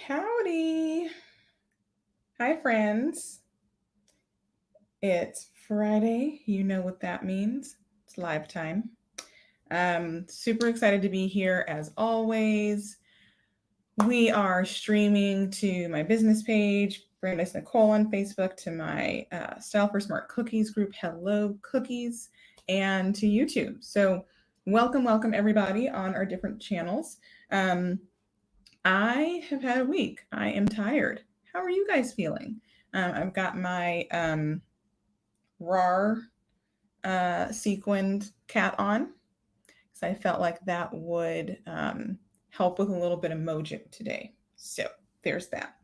Howdy. Hi, friends. It's Friday. You know what that means. It's live time. Super excited to be here as always. We are streaming to my business page, Brandeis Nicole on Facebook, to my Style for Smart Cookies group, Hello Cookies, and to YouTube. So, welcome everybody on our different channels. Um, I have had a week. I am tired. How are you guys feeling? I've got my RAR sequined cat on because I felt like that would help with a little bit of mojo today. So there's that.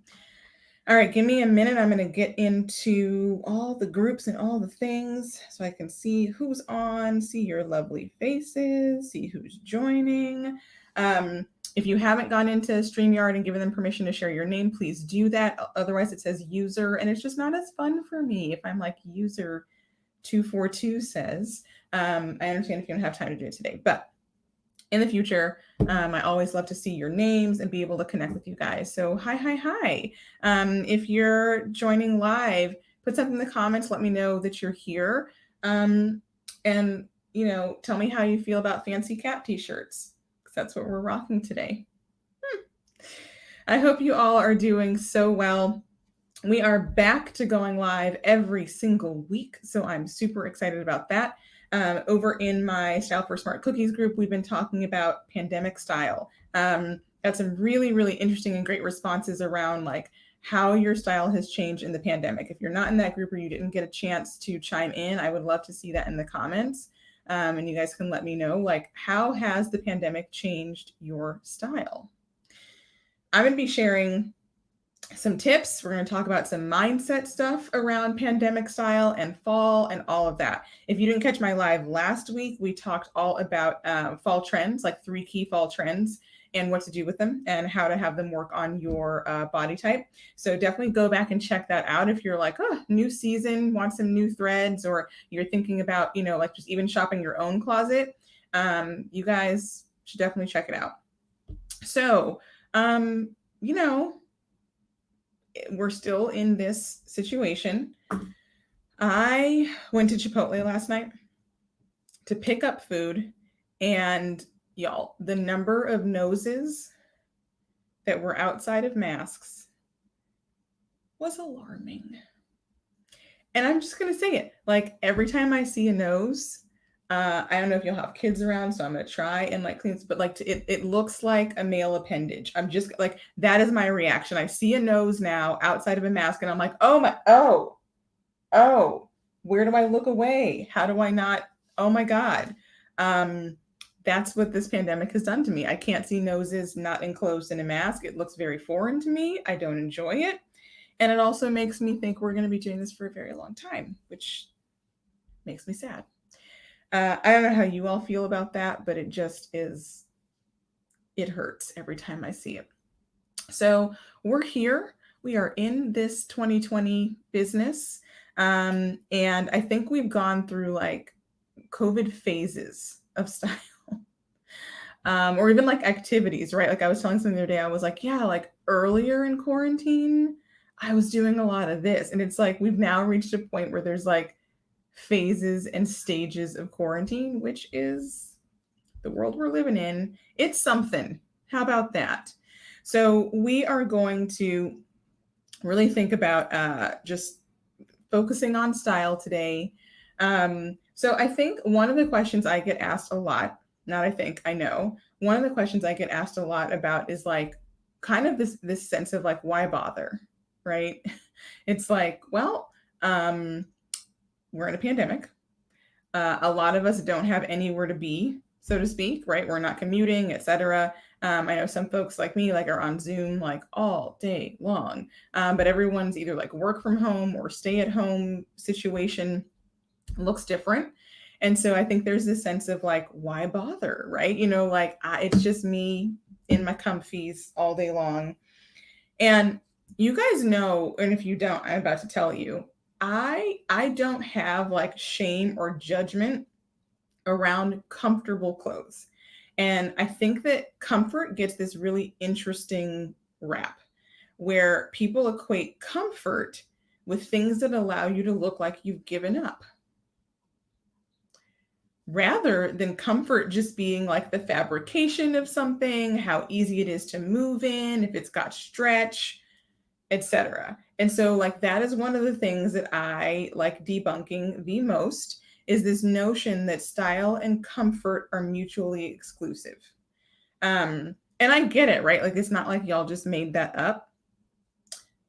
All right, give me a minute. I'm going to get into all the groups and all the things so I can see who's on, see your lovely faces, see who's joining. If you haven't gone into StreamYard and given them permission to share your name, please do that. Otherwise, it says user, and it's just not as fun for me if I'm like user 242 says. I understand if you don't have time to do it today, but in the future, I always love to see your names and be able to connect with you guys. So hi. If you're joining live, put something in the comments. Let me know that you're here. And, tell me how you feel about fancy cat t-shirts, because that's what we're rocking today. I hope you all are doing so well. We are back to going live every single week, so I'm super excited about that. Over in my Style for Smart Cookies group, we've been talking about pandemic style. Got some really interesting and great responses around like how your style has changed in the pandemic. If you're not in that group or you didn't get a chance to chime in, I would love to see that in the comments. And you guys can let me know, like, how has the pandemic changed your style? I'm going to be sharing some tips. We're going to talk about some mindset stuff around pandemic style and fall and all of that. If you didn't catch my live last week, we talked all about fall trends, like 3 key fall trends and what to do with them and how to have them work on your body type. So definitely go back and check that out if you're like, oh, new season, want some new threads, or you're thinking about, like just even shopping your own closet. You guys should definitely check it out. So, we're still in this situation. I went to Chipotle last night to pick up food, and y'all, the number of noses that were outside of masks was alarming. And I'm just going to say it. Like, every time I see a nose, I don't know if you'll have kids around, so I'm going to try and like clean this, but like it looks like a male appendage. I'm just like, that is my reaction. I see a nose now outside of a mask and I'm like, oh, where do I look away? How do I not? Oh my God. That's what this pandemic has done to me. I can't see noses not enclosed in a mask. It looks very foreign to me. I don't enjoy it. And it also makes me think we're going to be doing this for a very long time, which makes me sad. I don't know how you all feel about that, but it just is, it hurts every time I see it. So we're here. We are in this 2020 business. And I think we've gone through like COVID phases of style. Or even like activities, right? Like I was telling something the other day, I was like, yeah, like earlier in quarantine, I was doing a lot of this. And it's like we've now reached a point where there's like phases and stages of quarantine, which is the world we're living in. It's something. How about that? So we are going to really think about just focusing on style today. So I think one of the questions I get asked a lot, not I think, I know, one of the questions I get asked a lot about is like kind of this sense of like, why bother? Right? It's like, well, we're in a pandemic. A lot of us don't have anywhere to be, so to speak, right? We're not commuting, etc. I know some folks like me like are on Zoom like all day long, but everyone's either like work from home or stay at home situation looks different. And so I think there's this sense of like, why bother, right? Like it's just me in my comfies all day long. And you guys know, and if you don't, I'm about to tell you, I don't have like shame or judgment around comfortable clothes. And I think that comfort gets this really interesting rap. where people equate comfort with things that allow you to look like you've given up, rather than comfort just being like the fabrication of something, how easy it is to move in, if it's got stretch, etc. And so like that is one of the things that I like debunking the most, is this notion that style and comfort are mutually exclusive. And I get it, right? Like it's not like y'all just made that up.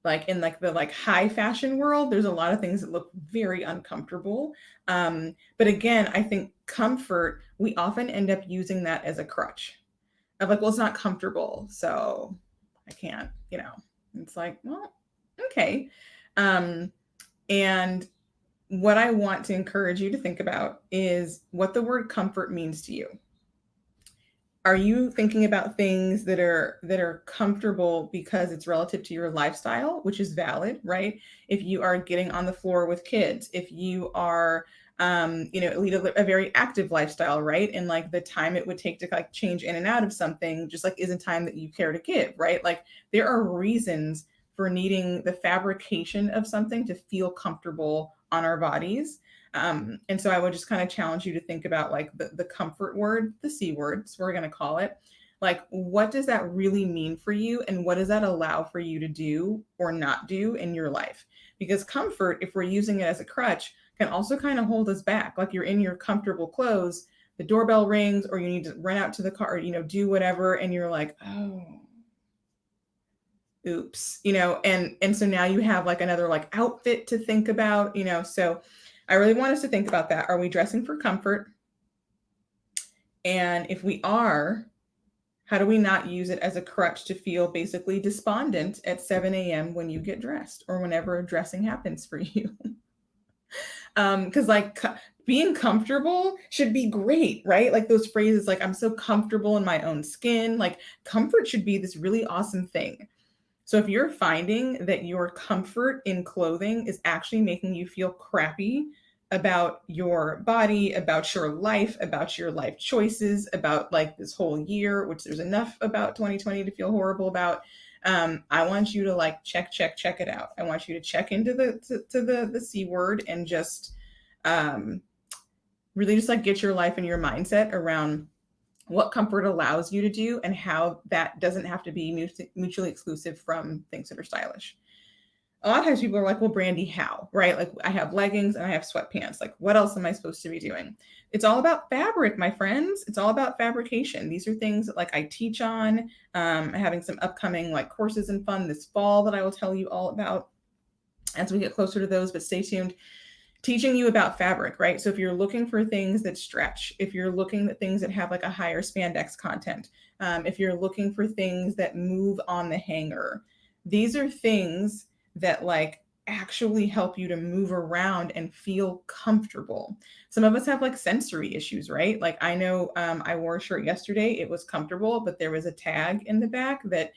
Like in like the like high fashion world, there's a lot of things that look very uncomfortable. But again, I think comfort, we often end up using that as a crutch of like, well, it's not comfortable, so I can't, you know. It's like, well, okay. And what I want to encourage you to think about is what the word comfort means to you. Are you thinking about things that are comfortable because it's relative to your lifestyle, which is valid, right? If you are getting on the floor with kids, if you are lead a very active lifestyle, right? And like the time it would take to like change in and out of something just like isn't time that you care to give, right? Like there are reasons for needing the fabrication of something to feel comfortable on our bodies. And so I would just kind of challenge you to think about like the comfort word, the C word, so we're going to call it. Like, what does that really mean for you? And what does that allow for you to do or not do in your life? Because comfort, if we're using it as a crutch, can also kind of hold us back. Like you're in your comfortable clothes, the doorbell rings, or you need to run out to the car, or, do whatever. And you're like, oh, oops, and so now you have like another like outfit to think about, so I really want us to think about that. Are we dressing for comfort? And if we are, how do we not use it as a crutch to feel basically despondent at 7 a.m. when you get dressed or whenever dressing happens for you? Because like being comfortable should be great, right? Like those phrases like, I'm so comfortable in my own skin. Like comfort should be this really awesome thing. So if you're finding that your comfort in clothing is actually making you feel crappy about your body, about your life choices, about like this whole year, which there's enough about 2020 to feel horrible about, I want you to like check it out. I want you to check into the C word and just really just like get your life and your mindset around what comfort allows you to do and how that doesn't have to be mutually exclusive from things that are stylish. A lot of times people are like, well, Brandy, how, right? Like I have leggings and I have sweatpants. Like what else am I supposed to be doing? It's all about fabric, my friends. It's all about fabrication. These are things that like I teach on, having some upcoming like courses and fun this fall that I will tell you all about as we get closer to those, but stay tuned. Teaching you about fabric, right? So if you're looking for things that stretch, if you're looking at things that have like a higher spandex content, if you're looking for things that move on the hanger, these are things that like actually help you to move around and feel comfortable. Some of us have like sensory issues, right? Like I know I wore a shirt yesterday, it was comfortable, but there was a tag in the back that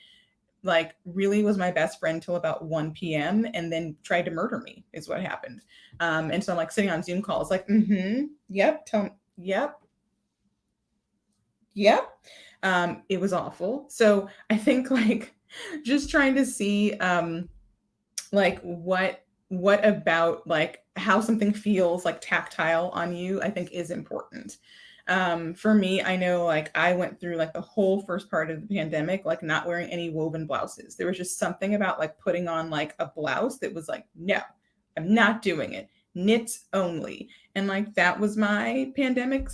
like really was my best friend till about 1 p.m. and then tried to murder me is what happened. And so I'm like sitting on Zoom calls like, yep, yep. It was awful. So I think like just trying to see like what about like how something feels like tactile on you, I think is important. For me, I know like I went through like the whole first part of the pandemic, like not wearing any woven blouses. There was just something about like putting on like a blouse that was like, no, I'm not doing it. Knits only. And like that was my pandemic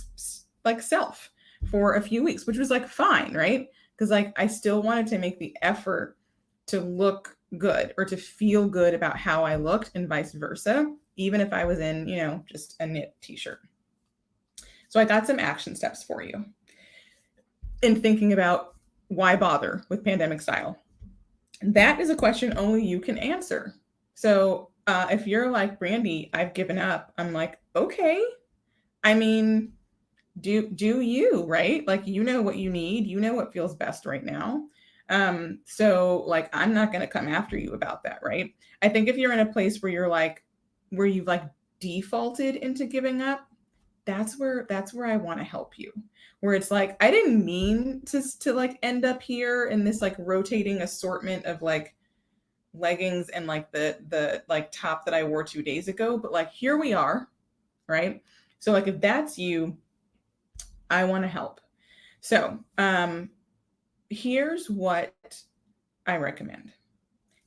like self for a few weeks, which was like fine, right? Because like I still wanted to make the effort to look good or to feel good about how I looked and vice versa, even if I was in, just a knit t-shirt. So I got some action steps for you in thinking about why bother with pandemic style. That is a question only you can answer. So if you're like, Brandy, I've given up, I'm like, okay. I mean, do you, right? Like, you know what you need, you know what feels best right now. So like, I'm not going to come after you about that, right? I think if you're in a place where you're like, where you've like defaulted into giving up, that's where I want to help you. Where it's like, I didn't mean to like end up here in this like rotating assortment of like leggings and like the like top that I wore 2 days ago, but like here we are, right? So like if that's you, I want to help. So here's what I recommend.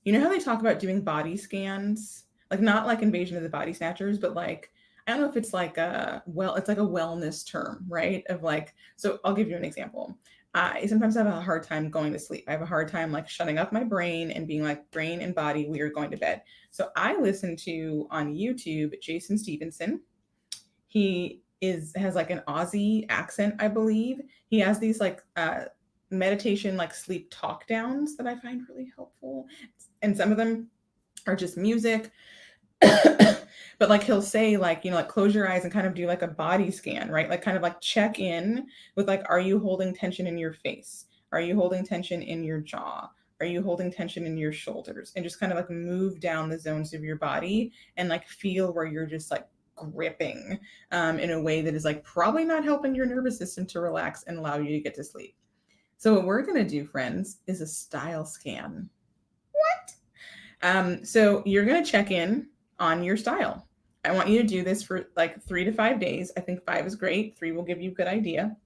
You know how they talk about doing body scans? Like not like Invasion of the Body Snatchers, but like I don't know if it's like it's like a wellness term, right? Of like, so I'll give you an example. I sometimes have a hard time going to sleep. I have a hard time like shutting off my brain and being like, brain and body, we are going to bed. So I listen to on YouTube Jason Stevenson. He has like an Aussie accent, I believe. He has these like meditation like sleep talk downs that I find really helpful. And some of them are just music. But like he'll say like, you know, like close your eyes and kind of do like a body scan, right? Like kind of like check in with like, are you holding tension in your face? Are you holding tension in your jaw? Are you holding tension in your shoulders? And just kind of like move down the zones of your body and like feel where you're just like gripping in a way that is like probably not helping your nervous system to relax and allow you to get to sleep. So what we're going to do, friends, is a style scan. What? So you're going to check in on your style. I want you to do this for like 3 to 5 days. I think 5 is great. 3 will give you a good idea.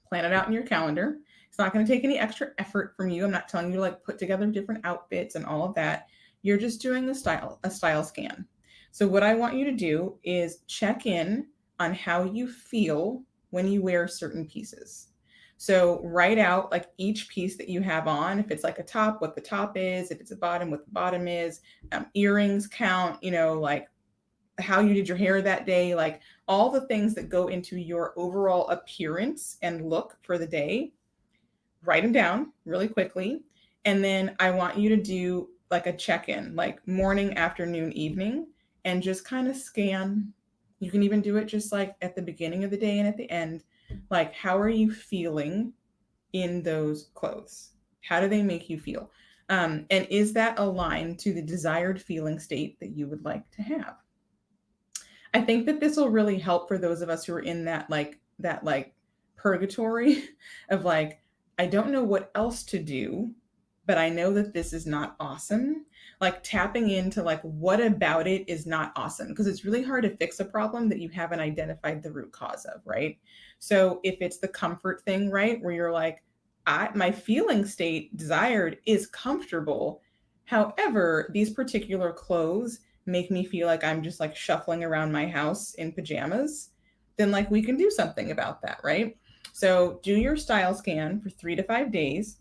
Plan it out in your calendar. It's not going to take any extra effort from you. I'm not telling you to like put together different outfits and all of that. You're just doing a style scan. So what I want you to do is check in on how you feel when you wear certain pieces. So write out like each piece that you have on. If it's like a top, what the top is. If it's a bottom, what the bottom is. Earrings count, you know, like how you did your hair that day, like all the things that go into your overall appearance and look for the day. Write them down really quickly. And then I want you to do like a check-in, like morning, afternoon, evening, and just kind of scan. You can even do it just like at the beginning of the day and at the end. Like, how are you feeling in those clothes? How do they make you feel? And is that aligned to the desired feeling state that you would like to have? I think that this will really help for those of us who are in that like purgatory of like, I don't know what else to do, but I know that this is not awesome. Like tapping into like, what about it is not awesome? Because it's really hard to fix a problem that you haven't identified the root cause of, right? So if it's the comfort thing, right, where you're like, my feeling state desired is comfortable. However, these particular clothes make me feel like I'm just like shuffling around my house in pajamas, then like we can do something about that, right? So do your style scan for 3 to 5 days.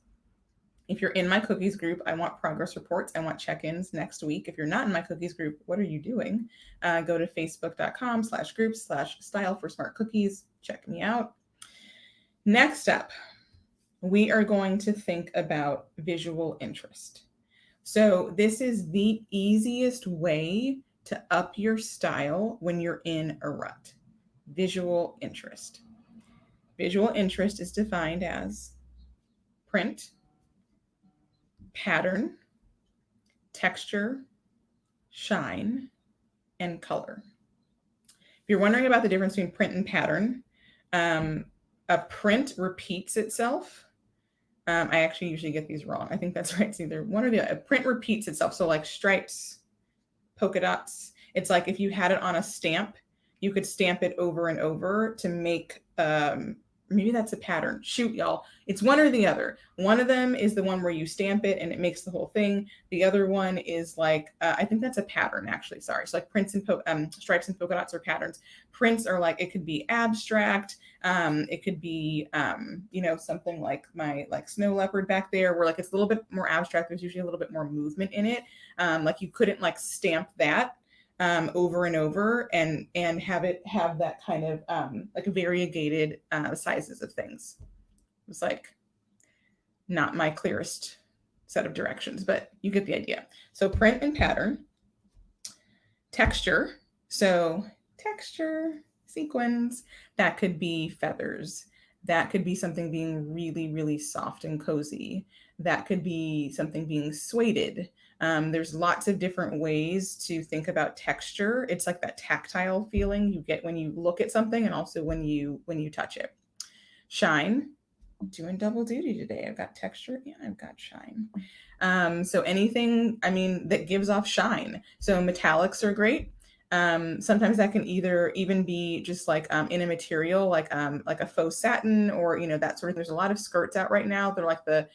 If you're in my cookies group, I want progress reports. I want check-ins next week. If you're not in my cookies group, what are you doing? Go to facebook.com/groups/style for smart cookies. Check me out. Next up, we are going to think about visual interest. So this is the easiest way to up your style when you're in a rut. Visual interest. Visual interest is defined as print, pattern, texture, shine, and color. If you're wondering about the difference between print and pattern, a print repeats itself. I actually usually get these wrong. I think that's right. It's either one or the other. A print repeats itself. So like stripes, polka dots. It's like if you had it on a stamp, you could stamp it over and over to make maybe that's a pattern. Shoot, y'all. It's one or the other. One of them is the one where you stamp it and it makes the whole thing. The other one is like, I think that's a pattern, actually. Sorry. So like prints and stripes and polka dots are patterns. Prints are like, it could be abstract. It could be, you know, something like my like snow leopard back there where like it's a little bit more abstract. There's usually a little bit more movement in it. Like you couldn't like stamp that over and over and have it have that kind of like variegated sizes of things. It's like not my clearest set of directions, but you get the idea. So print and pattern. Texture. So texture, sequins, that could be feathers. That could be something being really, really soft and cozy. That could be something being suede. There's lots of different ways to think about texture. It's like that tactile feeling you get when you look at something and also when you touch it. Shine. I'm doing double duty today. I've got texture and I've got shine. So anything, I mean, that gives off shine. So metallics are great. Sometimes that can either even be just like in a material like a faux satin or that sort of. There's a lot of skirts out right now. They're like the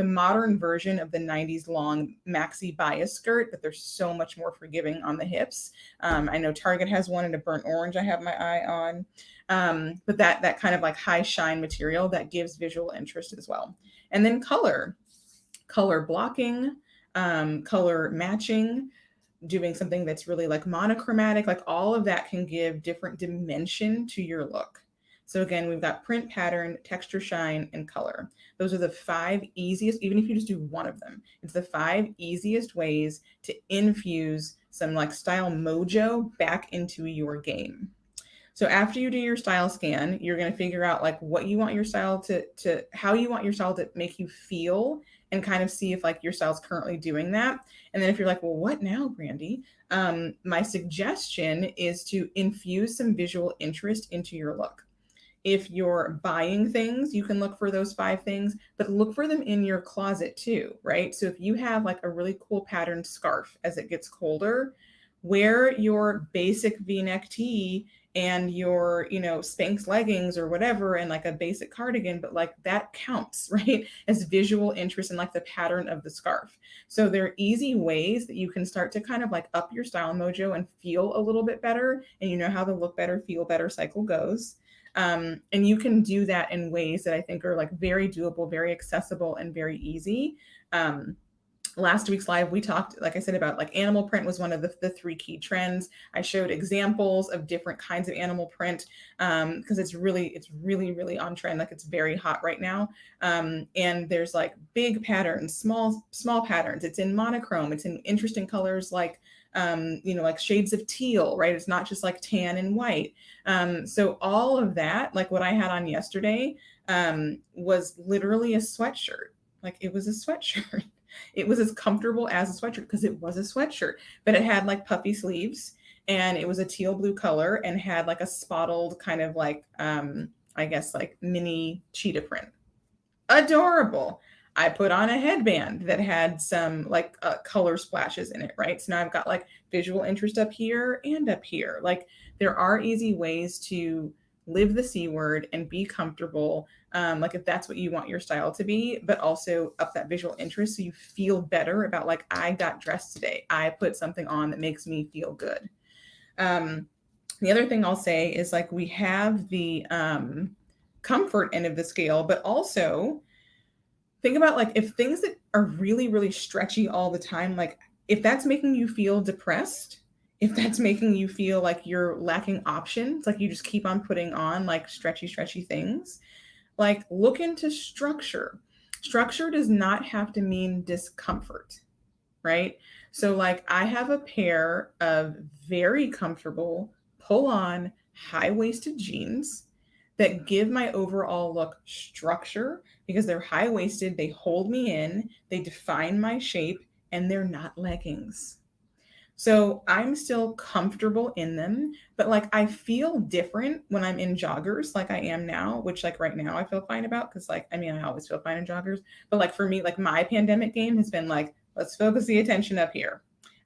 modern version of the 90s long maxi bias skirt, but they're so much more forgiving on the hips. I know Target has one in a burnt orange I have my eye on. But that kind of like high shine material that gives visual interest as well. And then color blocking, color matching, doing something that's really like monochromatic, like all of that can give different dimension to your look. So again, we've got print, pattern, texture, shine, and color. Those are the 5 easiest, even if you just do one of them, it's the 5 easiest ways to infuse some like style mojo back into your game. So after you do your style scan, you're going to figure out like what you want your style to how you want your style to make you feel, and kind of see if like your style's currently doing that. And then if you're like, well, what now, Brandy? My suggestion is to infuse some visual interest into your look. If you're buying things, you can look for those 5 things, but look for them in your closet too, right? So if you have like a really cool patterned scarf as it gets colder, wear your basic V-neck tee and your, Spanx leggings or whatever, and like a basic cardigan, but like that counts, right? As visual interest in like the pattern of the scarf. So there are easy ways that you can start to kind of like up your style mojo and feel a little bit better. And you know how the look better, feel better cycle goes. And you can do that in ways that I think are like very doable, very accessible, and very easy. Last week's live, we talked, like I said, about like animal print was one of the 3 key trends. I showed examples of different kinds of animal print because it's really, really on trend. Like it's very hot right now. And there's like big patterns, small patterns. It's in monochrome. It's in interesting colors like like shades of teal, right? It's not just like tan and white. So all of that, like what I had on yesterday, was literally a sweatshirt. Like it was a sweatshirt. It was as comfortable as a sweatshirt because it was a sweatshirt, but it had like puffy sleeves and it was a teal blue color and had like a spotted kind of like, I guess like mini cheetah print. Adorable. I put on a headband that had some like color splashes in it, right? So now I've got like visual interest up here and up here. Like there are easy ways to live the C word and be comfortable, like if that's what you want your style to be, but also up that visual interest so you feel better about like, I got dressed today. I put something on that makes me feel good. The other thing I'll say is like we have the comfort end of the scale, but also think about like if things that are really, really stretchy all the time, like if that's making you feel depressed, if that's making you feel like you're lacking options, like you just keep on putting on like stretchy things, like look into structure. Structure does not have to mean discomfort, right? So like I have a pair of very comfortable pull-on high-waisted jeans that give my overall look structure because they're high-waisted, they hold me in, they define my shape, and they're not leggings. So I'm still comfortable in them, but like I feel different when I'm in joggers like I am now, which like right now I feel fine about because like, I mean, I always feel fine in joggers, but like for me, like my pandemic game has been like, let's focus the attention up here.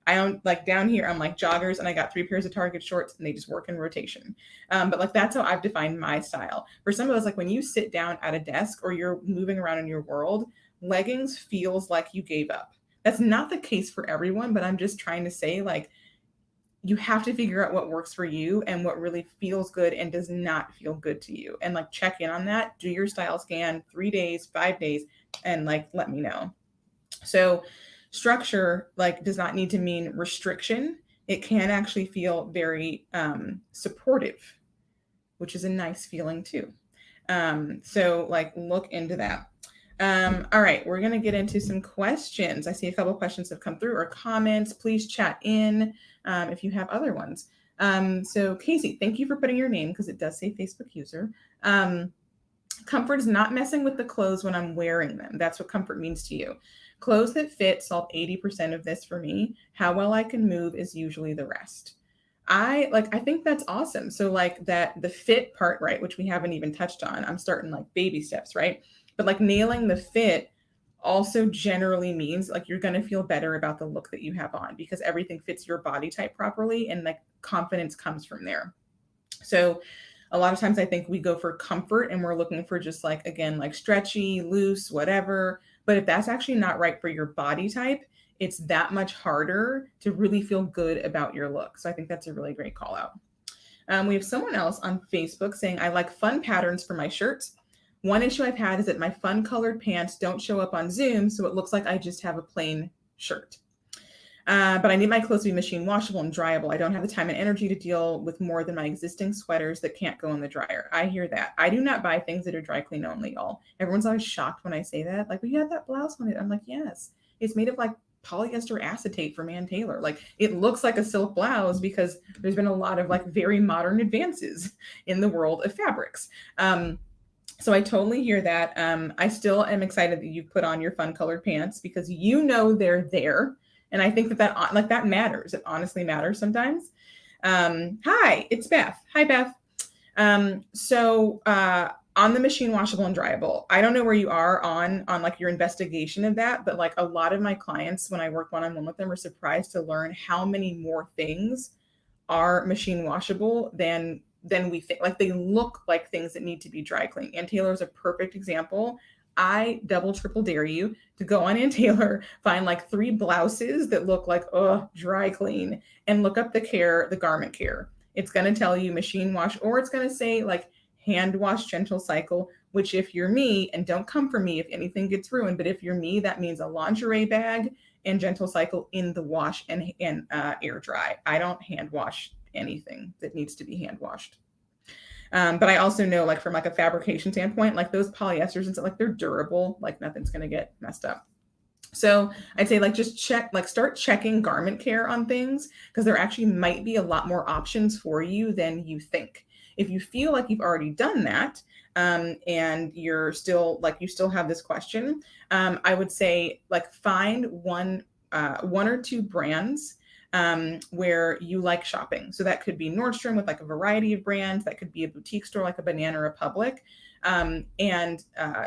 I don't like down here, I'm like joggers and I got 3 pairs of Target shorts and they just work in rotation. But like that's how I've defined my style. For some of us, like when you sit down at a desk or you're moving around in your world, leggings feels like you gave up. That's not the case for everyone, but I'm just trying to say like you have to figure out what works for you and what really feels good and does not feel good to you. And like check in on that, do your style scan 3 days, 5 days, and like let me know. So structure like does not need to mean restriction. It can actually feel very supportive, which is a nice feeling too. So like look into that. All right, we're going to get into some questions. I see a couple of questions have come through or comments. Please chat in if you have other ones. So Casey, thank you for putting your name because it does say Facebook user. Comfort is not messing with the clothes when I'm wearing them. That's what comfort means to you. Clothes that fit solve 80% of this for me. How well I can move is usually the rest. I think that's awesome. So like that the fit part, right, which we haven't even touched on. I'm starting like baby steps, right? But like nailing the fit also generally means like you're going to feel better about the look that you have on because everything fits your body type properly and like confidence comes from there. So a lot of times I think we go for comfort and we're looking for just like, again, like stretchy, loose, whatever. But if that's actually not right for your body type, it's that much harder to really feel good about your look. So I think that's a really great call out. We have someone else on Facebook saying, I like fun patterns for my shirts. One issue I've had is that my fun colored pants don't show up on Zoom, so it looks like I just have a plain shirt. But I need my clothes to be machine washable and dryable. I don't have the time and energy to deal with more than my existing sweaters that can't go in the dryer. I hear that. I do not buy things that are dry clean only, y'all. Everyone's always shocked when I say that. Like, well, you have that blouse on it. I'm like, yes. It's made of like polyester acetate from Ann Taylor. Like, it looks like a silk blouse because there's been a lot of like very modern advances in the world of fabrics. So I totally hear that. I still am excited that you've put on your fun colored pants because you know they're there. And I think that matters. It honestly matters sometimes. Hi, it's Beth. Hi, Beth. On the machine washable and dryable, I don't know where you are on like your investigation of that, but like a lot of my clients, when I work one-on-one with them, are surprised to learn how many more things are machine washable than we think. Like they look like things that need to be dry cleaned. Ann Taylor is a perfect example. I double, triple dare you to go on Ann Taylor, find like 3 blouses that look like, dry clean, and look up the garment care. It's going to tell you machine wash, or it's going to say like hand wash, gentle cycle, which if you're me, and don't come for me if anything gets ruined, but if you're me, that means a lingerie bag and gentle cycle in the wash and air dry. I don't hand wash anything that needs to be hand washed. But I also know, like from like a fabrication standpoint, like those polyesters and stuff, like they're durable, like nothing's going to get messed up. So I'd say like just start checking garment care on things because there actually might be a lot more options for you than you think. If you feel like you've already done that and you still have this question, I would say like find one or two brands where you like shopping. So that could be Nordstrom with like a variety of brands. That could be a boutique store like a Banana Republic, and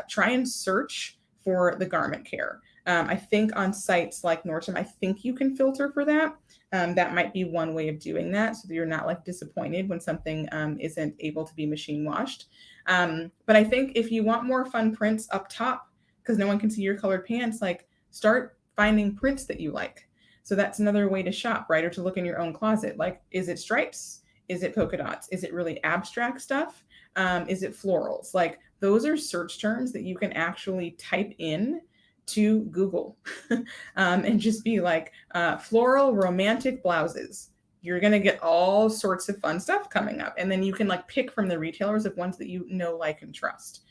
try and search for the garment care. I think on sites like Nordstrom, I think you can filter for that. That might be one way of doing that so that you're not like disappointed when something isn't able to be machine washed. But I think if you want more fun prints up top, because no one can see your colored pants, like start finding prints that you like. So that's another way to shop, right? Or to look in your own closet. Like, is it stripes? Is it polka dots? Is it really abstract stuff? Is it florals? Like those are search terms that you can actually type in to Google and just be like floral romantic blouses. You're going to get all sorts of fun stuff coming up. And then you can like pick from the retailers of ones that you know, like, and trust.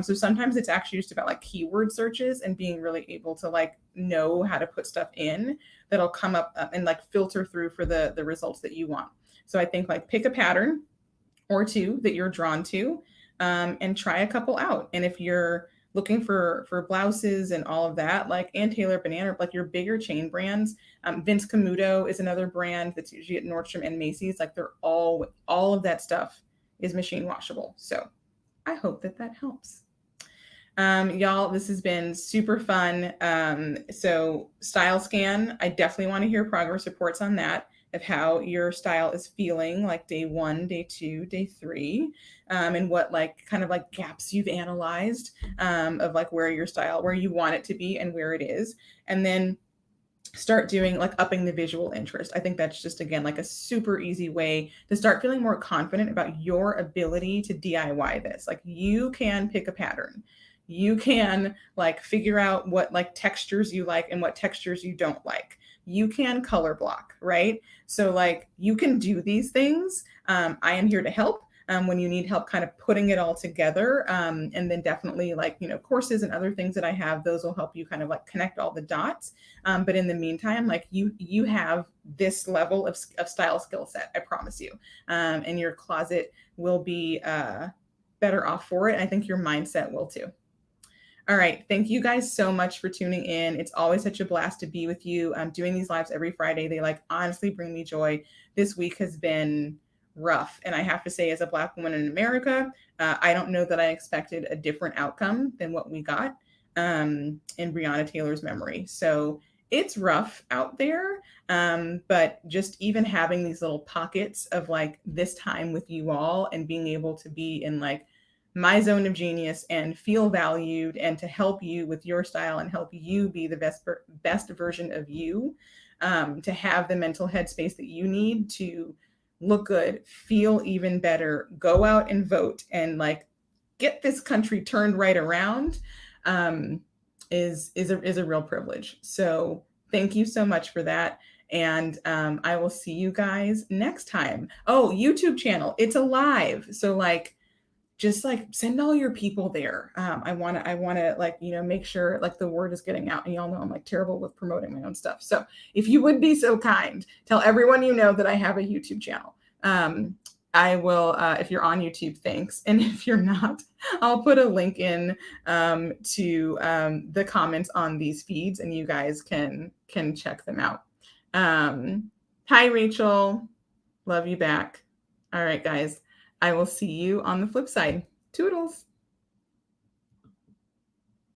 So sometimes it's actually just about like keyword searches and being really able to like know how to put stuff in that'll come up and like filter through for the results that you want. So I think like pick a pattern or two that you're drawn to and try a couple out. And if you're looking for blouses and all of that, like Ann Taylor, Banana, like your bigger chain brands, Vince Camuto is another brand that's usually at Nordstrom and Macy's. Like they're all of that stuff is machine washable. So I hope that helps. Y'all, this has been super fun. So style scan, I definitely want to hear progress reports on that, of how your style is feeling like day 1, day 2, day 3, and what like kind of like gaps you've analyzed of like where you want it to be and where it is. And then start doing like upping the visual interest. I think that's just, again, like a super easy way to start feeling more confident about your ability to DIY this. Like you can pick a pattern. You can like figure out what like textures you like and what textures you don't like. You can color block, right? So like you can do these things. I am here to help. When you need help kind of putting it all together. And then definitely like, courses and other things that I have, those will help you kind of like connect all the dots. But in the meantime, like you have this level of style skill set, I promise you. And your closet will be better off for it. I think your mindset will too. All right. Thank you guys so much for tuning in. It's always such a blast to be with you. I'm doing these lives every Friday. They like honestly bring me joy. This week has been rough. And I have to say, as a Black woman in America, I don't know that I expected a different outcome than what we got. in Breonna Taylor's memory. So it's rough out there. But just even having these little pockets of like this time with you all and being able to be in like my zone of genius and feel valued and to help you with your style and help you be the best version of you, to have the mental headspace that you need to look good, feel even better, go out and vote and like get this country turned right around, is a real privilege. So thank you so much for that. And I will see you guys next time. Oh, YouTube channel, it's alive. So like, just like send all your people there. I want to like, make sure like the word is getting out, and y'all know I'm like terrible with promoting my own stuff. So if you would be so kind, tell everyone you know that I have a YouTube channel. I will, if you're on YouTube, thanks. And if you're not, I'll put a link in to the comments on these feeds, and you guys can check them out. Hi, Rachel. Love you back. All right, guys. I will see you on the flip side. Toodles.